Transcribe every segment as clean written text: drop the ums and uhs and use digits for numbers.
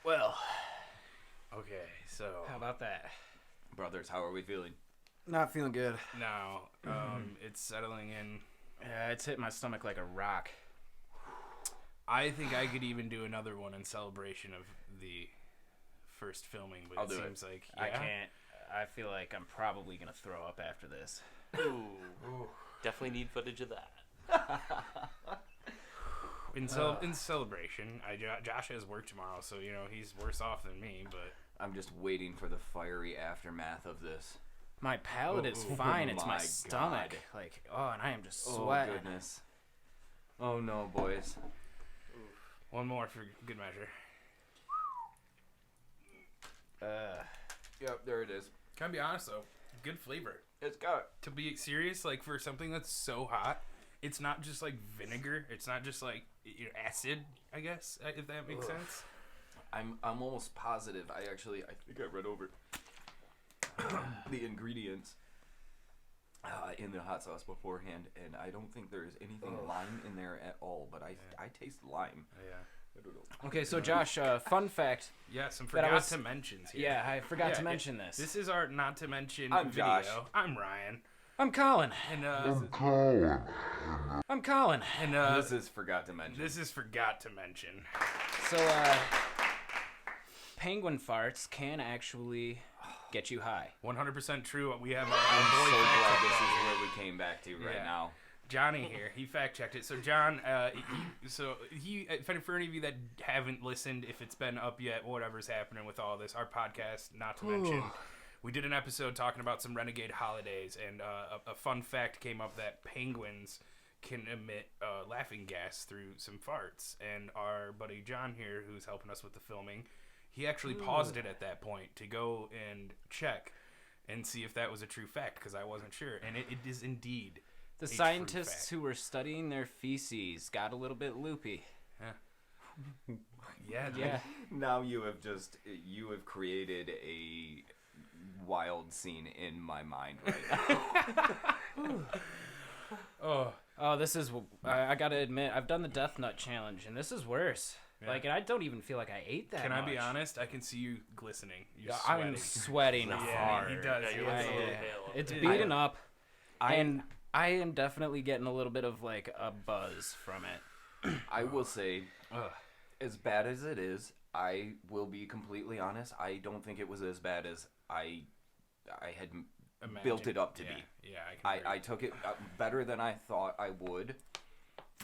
Well, Okay, so how about that? Brothers, how are we feeling? Not feeling good. now it's settling in. Yeah, it's hit my stomach like a rock. I think I could even do another one in celebration of the first filming, but I'll it do it. seems like I can't. I feel like I'm probably gonna throw up after this. Ooh. Definitely need footage of that. In celebration, Josh has work tomorrow, so he's worse off than me. But I'm just waiting for the fiery aftermath of this. My palate is Oh, fine. It's my my stomach. God. Like, and I am just Oh, sweating. goodness. Oh, no, boys. one more for good measure. Yep, there it is. Can I be honest though? Good flavor. It's got... To be serious, like for something that's so hot, it's not just like vinegar. It's not just like acid. I guess if that makes sense. I'm almost positive. I think I read over the ingredients in the hot sauce beforehand, and I don't think there's anything lime in there at all, but I taste lime. Yeah. I don't know. Okay, so Josh, fun fact. Yeah, some But I forgot was- to mentions here. Yeah, I forgot Yeah, to mention this. This is our not to mention I'm video. Josh. I'm Ryan. I'm Colin. And I'm Colin. and This is forgot to mention. this is forgot to mention. So, penguin farts can actually get you high. 100% true. We have I'm our so boy glad fact this checker is here. where we came back to right Yeah. now. Johnny here. He fact checked it. So John, for any of you that haven't listened, if it's been up yet, whatever's happening with all this, our podcast, not to mention, we did an episode talking about some renegade holidays, and a fun fact came up that penguins can emit laughing gas through some farts. And our buddy John here, who's helping us with the filming, he actually paused it at that point to go and check and see if that was a true fact, because I wasn't sure, and it is indeed. The a true scientists fact. who were studying their feces got a little bit loopy. Yeah, Yeah. Now you have created a wild scene in my mind right now. Oh, this is. I gotta admit, I've done the Death Nut Challenge, and this is worse. Yeah. Like, and I don't even feel like I ate that Can I be much. honest? I can see you glistening. You're I'm sweating. sweating Yeah, hard. he does. Yeah, you Yeah, look a little yeah. pale up It's there. beating up, I- and I am definitely getting a little bit of like a buzz from it. I will say, Ugh. as bad as it is, I will be completely honest. I don't think it was as bad as I had Imagine. built it up to Yeah, be. Yeah, I can I agree. took it better than I thought I would.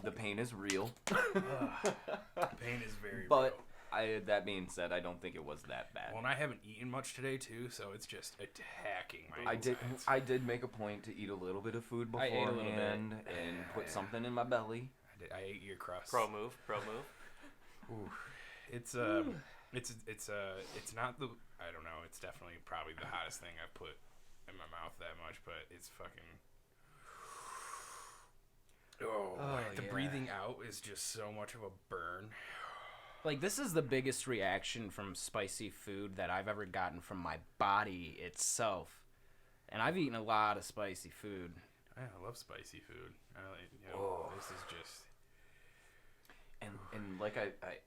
The pain is real, Pain is very but real. that being said, I don't think it was that bad. Well, and I haven't eaten much today too, so it's just attacking my insides. I did make a point to eat a little bit of food I ate a little bit. beforehand and put something in my belly. I ate your crust. Pro move. It's not the, I don't know, it's definitely probably the hottest thing I've put in my mouth that much, but it's fucking the yeah. breathing out is just so much of a burn. Like, this is the biggest reaction from spicy food that I've ever gotten from my body itself. And I've eaten a lot of spicy food. I love spicy food. This is just And like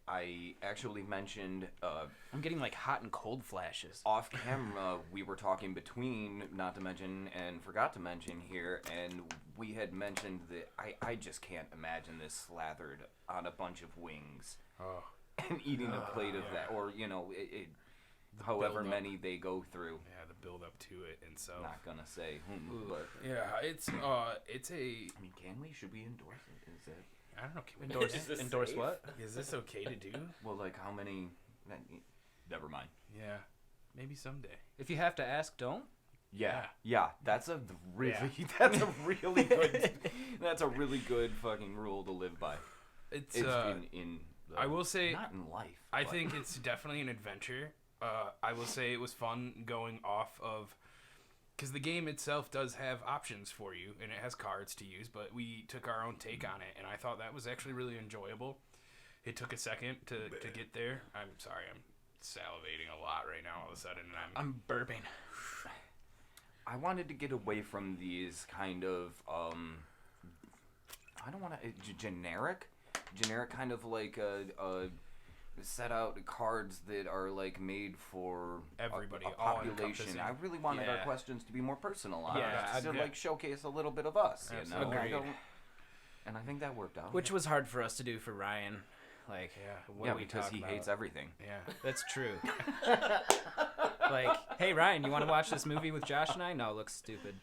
I actually mentioned I'm getting like hot and cold flashes. off camera, we were talking between not to mention and forgot to mention here, and we had mentioned that I just can't imagine this slathered on a bunch of wings and eating a plate of that, or however build-up. many they go through. yeah, the build up to it and so. Not gonna say whom, but Yeah, it's a. I mean, can we? Should we endorse it? Is it I don't know. Can we Endorse, Is this endorse safe? what? Is this okay to do? well, like how many? Never mind. Yeah, maybe someday. If you have to ask, don't. Yeah, that's a really Yeah. that's a really good that's a really good fucking rule to live by. It's It's in I will say not in life. I but- think it's definitely an adventure. I will say it was fun going off of, because the game itself does have options for you and it has cards to use, but we took our own take on it, and I thought that was actually really enjoyable. It took a second to get there. I'm sorry, I'm salivating a lot right now all of a sudden, and I'm burping. I wanted to get away from these kind of I don't want to generic kind of like set out cards that are like made for Everybody, a all population. encompassing. I really wanted our Yeah. questions to be more personalized, Yeah, to yeah. like showcase a little bit of us. You know, Absolutely. and I think that worked out. Which was hard for us to do for Ryan. Like, what yeah, do we because talk he about? hates everything. Yeah. That's true. Like, hey Ryan, you want to watch this movie with Josh and I? No, it looks stupid.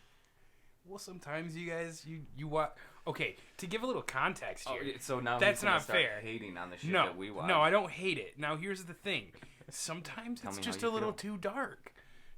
Well, sometimes you guys, you watch. Okay, to give a little context here. So now That's he's gonna not start fair. hating on the shit No, that we watch. no, I don't hate it. Now, here's the thing. Sometimes Tell it's me how just you a little feel. too dark.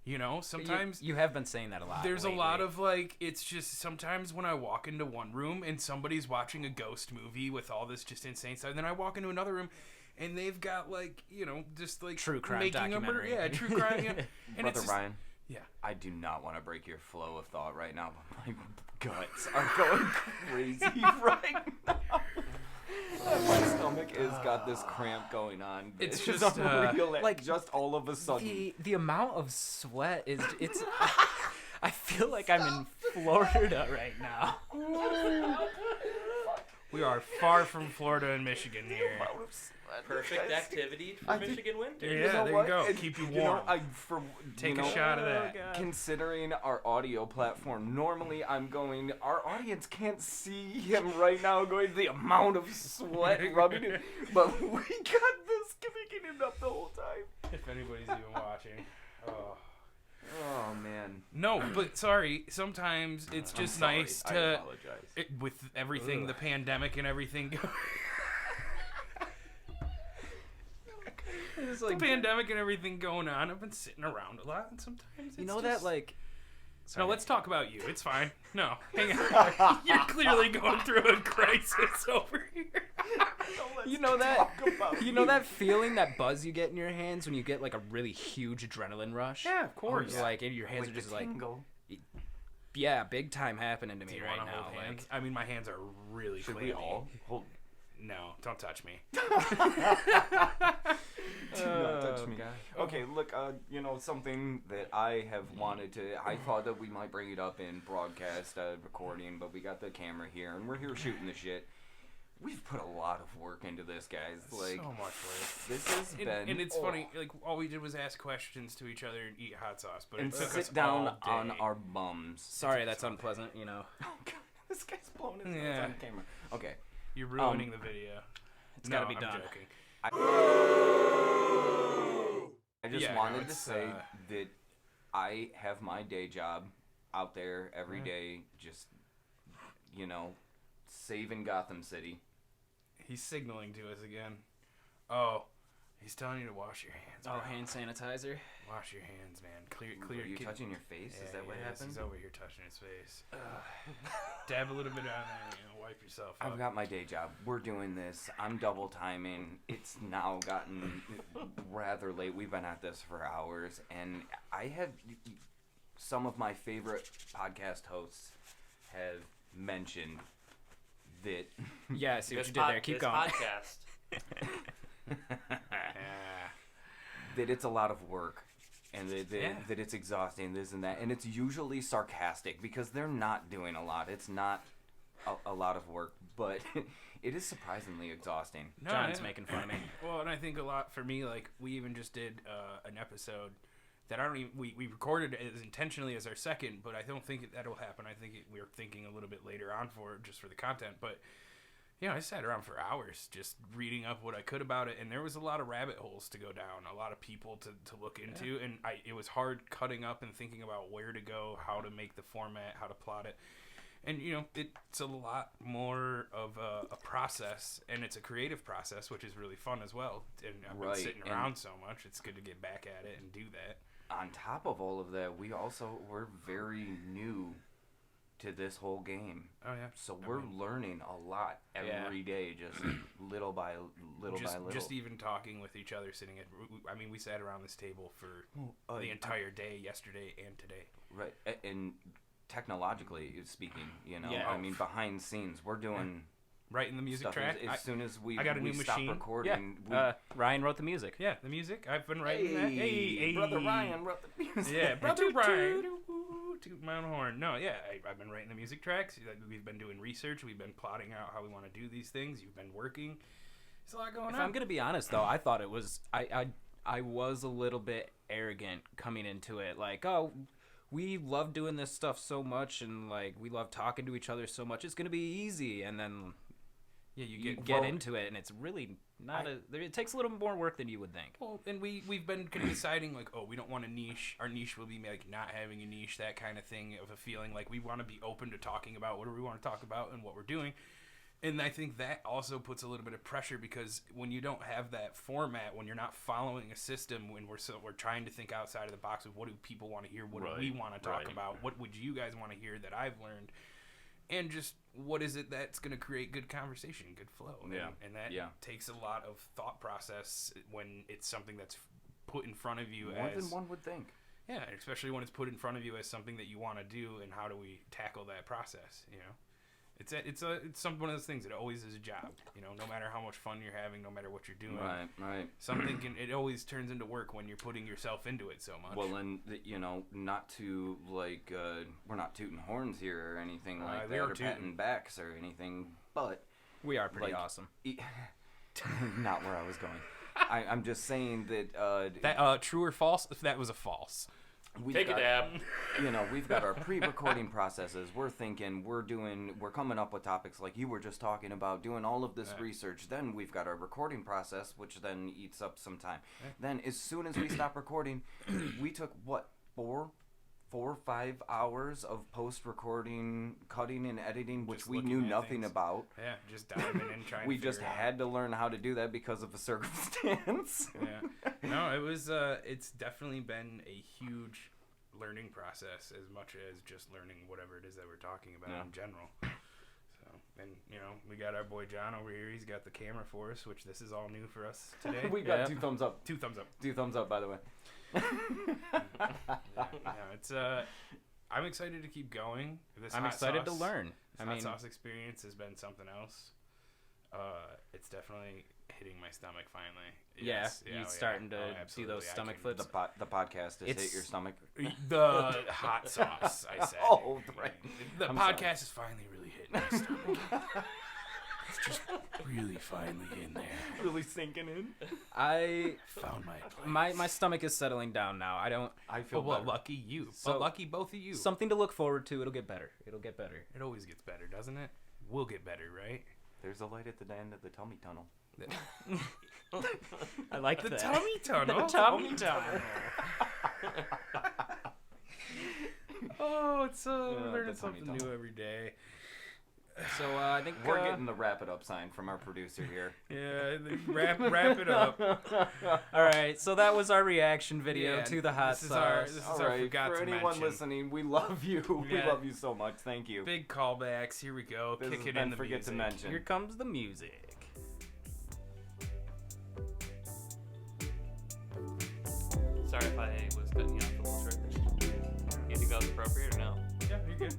You know, sometimes you have been saying that a lot. there's lately. a lot of like, it's just sometimes when I walk into one room and somebody's watching a ghost movie with all this just insane stuff, and then I walk into another room and they've got like, you know, just like True crime making a murder. documentary. Yeah, true crime. Yeah. And Brother it's just, Ryan, yeah. I do not want to break your flow of thought right now, but my guts are going crazy right now. My stomach has got this cramp going on. It's just just, unreal. like, just all of a sudden. The amount of sweat is it's. I feel like I'm in Florida right now. We are far from Florida and Michigan here. Perfect activity for I think- Michigan winter. Yeah, there you what? go. And, Keep you know, warm. Take you a know, shot of that. Considering our audio platform, normally I'm going. Our audience can't see him right now. Going the amount of sweat rubbing it, but we got this picking it up the whole time. If anybody's even watching. Oh. Oh man. No, but sorry. Sometimes it's I'm just sorry. nice I to, apologize. with everything, the pandemic and everything. It's The like, pandemic and everything going on. I've been sitting around a lot, and sometimes it's you know just... that like. No, let's talk about you. It's fine. No, hang on. You're clearly going through a crisis over here. You know that. You know that feeling, that buzz you get in your hands when you get like a really huge adrenaline rush. Yeah, of course. Like, and your hands Like are just the like. tingle. Yeah, big time happening to Do me you right want to now. hold Like, hands? I mean, my hands are really Should clammy. we all hold? No, don't touch me. Do not touch me. Okay, look, you know, something that I have wanted to, I thought that we might bring it up in broadcast recording, but we got the camera here, and we're here shooting the shit. We've put a lot of work into this, guys. Like, So much work. this has been... And it's funny, like, all we did was ask questions to each other and eat hot sauce, but And it took us sit down all on day. our bums. sorry, that's unpleasant. You know. Oh, God, this guy's blowing his nose Yeah. on camera. Okay. You're ruining the video. It's gotta be I'm done. joking. I just Yeah, no, wanted to it's, say that I have my day job out there every day, just, you know, saving Gotham City. He's signaling to us again. Oh, he's telling you to wash your hands. Oh, bro. hand sanitizer. Wash your hands, man. Clear. Are you get- touching your face? Yeah, Is that what he happened? He's over here touching his face. Dab a little bit on there. You know, wipe yourself up. I've got my day job. We're doing this. I'm double timing. It's now gotten rather late. We've been at this for hours, and I have some of my favorite podcast hosts have mentioned that Yeah, I see what This you did there. Keep this going. podcast. Yeah. that it's a lot of work and that Yeah. that it's exhausting, this and that, and it's usually sarcastic because they're not doing a lot. It's not a lot of work, but it is surprisingly exhausting. No, John's yeah. making fun of me. Well, and I think a lot for me, like, we even just did an episode that I don't even, we recorded as intentionally as our second, but I don't think that'll happen. I think we're thinking a little bit later on for it, just for the content. But, you know, I sat around for hours just reading up what I could about it, and there was a lot of rabbit holes to go down, a lot of people to look into, and it was hard cutting up and thinking about where to go, how to make the format, how to plot it. And, you know, it's a lot more of a process, and it's a creative process, which is really fun as well. And I've been Right, sitting and- around so much, it's good to get back at it and do that. On top of all of that, we're very new to this whole game. Oh, yeah. So we're learning a lot every day, just little by little by little. Just even talking with each other, sitting at, I mean, we sat around this table for the entire day, yesterday and today. Right, and technologically speaking, you know, Yeah. I mean, behind scenes, we're doing Right in the music stuff. track. As soon as we I got a we new stop machine. recording, Ryan wrote the music. Yeah, the music. I've been writing that. Hey, brother Ryan wrote the music. Yeah, brother Ryan. Toot my own horn. No, yeah, I've been writing the music tracks. We've been doing research. We've been plotting out how we want to do these things. You've been working. There's a lot going If on. I'm gonna be honest though, I thought it was I was a little bit arrogant coming into it. Like, oh, we love doing this stuff so much, and like we love talking to each other so much. It's gonna be easy, and then Yeah, you get into it, and it's really not it takes a little more work than you would think. Well, and we've been kind of deciding like, oh, we don't want a niche. Our niche will be like not having a niche, that kind of thing, of a feeling like we want to be open to talking about whatever we want to talk about and what we're doing. And I think that also puts a little bit of pressure, because when you don't have that format, when you're not following a system, when we're trying to think outside of the box of what do people want to hear, what do we want to talk about, what would you guys want to hear that I've learned, and just what is it that's going to create good conversation, good flow. And that takes a lot of thought process when it's something that's put in front of you more than one would think. Yeah, especially when it's put in front of you as something that you want to do, and how do we tackle that process, you know? It's one of those things. It always is a job, you know. No matter how much fun you're having, no matter what you're doing, right. It always turns into work when you're putting yourself into it so much. Well, and you know, not to like, we're not tooting horns here or anything like that, or patting backs or anything, but we are pretty awesome. Not where I was going. I'm just saying that that true or false? If that was a false. Take a dab. You know, we've got our pre-recording processes. We're thinking, we're coming up with topics like you were just talking about, doing all of this research. Then we've got our recording process, which then eats up some time. Then as soon as we stop recording, we took, 4 or 5 hours of post-recording, cutting and editing, which we knew nothing about. Yeah, just diving in, trying we to just had to learn how to do that because of a circumstance. Yeah. No, it was, it's definitely been a huge learning process, as much as just learning whatever it is that we're talking about in general. So, and, you know, we got our boy John over here. He's got the camera for us, which this is all new for us today. We got 2 thumbs up. 2 thumbs up. 2 thumbs up, by the way. It's I'm excited to keep going. I'm excited to learn. Hot sauce experience has been something else. It's definitely hitting my stomach finally. You're starting to do those stomach flips. The podcast has hit your stomach. The hot sauce, I said. Oh, right. The podcast is finally really hitting my stomach. It's just really finally in there. Really sinking in. I found my place. My stomach is settling down now. I feel well, lucky you. So, but lucky both of you. Something to look forward to. It'll get better. It always gets better, doesn't it? We'll get better, right? There's a light at the end of the tummy tunnel. I like the that. Tummy tunnel. The tummy tunnel. Oh, it's learning something new every day. So I think we're getting the wrap it up sign from our producer here. Yeah, wrap it up. All right, so that was our reaction video to the hot sauce. This is our forgot for to anyone mention. listening, we love you. We love you so much. Thank you. Big callbacks. Here we go. This Kick it has in been the Forget music. to Mention. Here comes the music. Sorry if I was cutting you off a little short there. You think that was appropriate or no? Yeah, you're good.